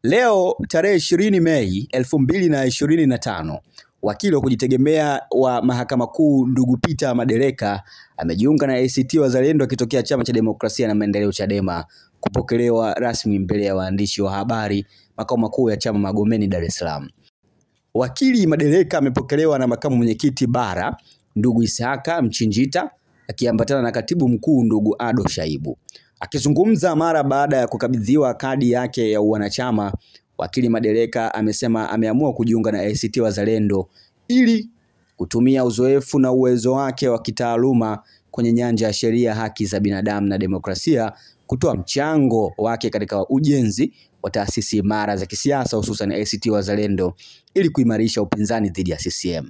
Leo tarehe 20 Mei 2025, wakili wa kujitegemea wa Mahakama Kuu ndugu Peter Madereka amejiunga na ACT Wazalendo akitokea Chama cha Demokrasia na Maendeleo Chadema kupokelewa rasmi mbele ya waandishi wa habari makao makuu ya chama Magomeni, Dar es Salaam. Wakili Madereka amepokelewa na makamu mwenyekiti bara ndugu Isaka Mchinjita akiambatana na katibu mkuu ndugu Ado Shaibu. Akizungumza mara baada ya kukabidhiwa kadi yake ya uwanachama, wakili Madereka amesema ameamua kujiunga na ACT Wazalendo ili kutumia uzoefu na uwezo wake wa kitaaluma kwenye nyanja ya sheria, haki za binadamu na demokrasia kutoa mchango wake katika ujenzi wa taasisi imara za kisiasa hususan ACT Wazalendo ili kuimarisha upinzani dhidi ya CCM.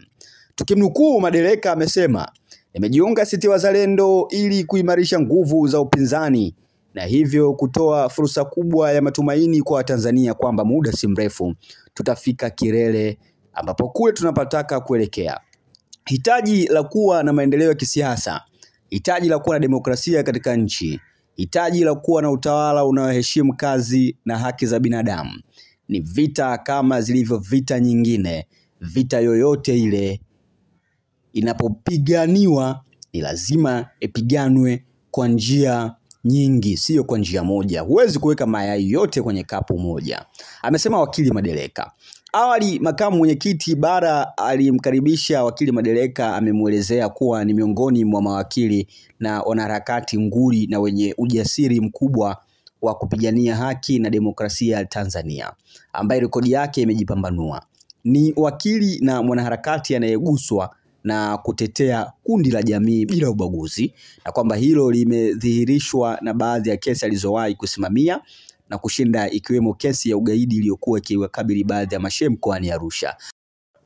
Tukimnukuu, Madereka amesema, "Nimejiunga ACT Wazalendo ili kuimarisha nguvu za upinzani na hivyo kutoa fursa kubwa ya matumaini kwa Watanzania kwamba muda si mrefu tutafika kilele ambapo kule tunapataka kuelekea. Hitaji la kuwa na maendeleo ya kisiasa, hitaji la kuwa na demokrasia katika nchi, hitaji la kuwa na utawala unaoheshimu kazi na haki za binadamu ni vita kama zilivyo vita nyingine. Vita yoyote ile inapopiganiwa ni lazima ipiganwe kwa njia nyingi, sio kwa njia moja. Huwezi kuweka mayai yote kwenye kapu moja," amesema wakili Madereka. Awali, makamu mwenyekiti bara alimkaribisha wakili Madereka amemuelezea kuwa ni miongoni mwa mawakili na wanaharakati nguli na wenye ujasiri mkubwa wa kupigania haki na demokrasia Tanzania, ambaye rekodi yake imejipambanua. Ni wakili na mwanaharakati anayeguswa na kutetea kundi la jamii bila ubaguzi, na kwamba hilo limedhihirishwa na baadhi ya kesi alizowahi kusimamia na kushinda, ikiwemo kesi ya ugaidi iliyokuwa ikiwakabili baadhi ya mashehe mkoani Arusha.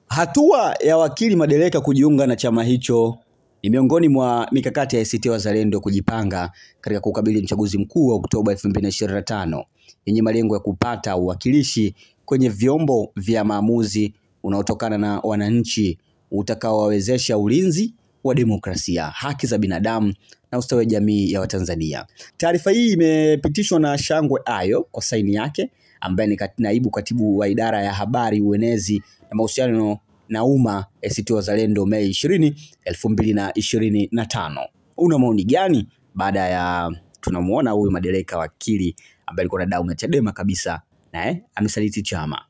Hatua ya wakili Madereka kujiunga na chama hicho ni miongoni mwa mikakati ya ACT Wazalendo kujipanga katika kukabili uchaguzi mkuu wa Oktoba 2025 yenye malengo ya kupata uwakilishi kwenye vyombo vya maamuzi unaotokana na wananchi, utakaowawezesha ulinzi wa demokrasia, haki za binadamu na ustawi wa jamii ya Watanzania. Taarifa hii imepitishwa na Shangwe Ayo kwa saini yake, ambaye ni naibu katibu wa idara ya habari, uenezi na mahusiano na umma ACT Wazalendo, Mei 20, 2025. Una maoni gani baada ya tunamuona huyu Madereka wakili ambaye alikuwa na damu ya Chadema kabisa na amesaliti chama?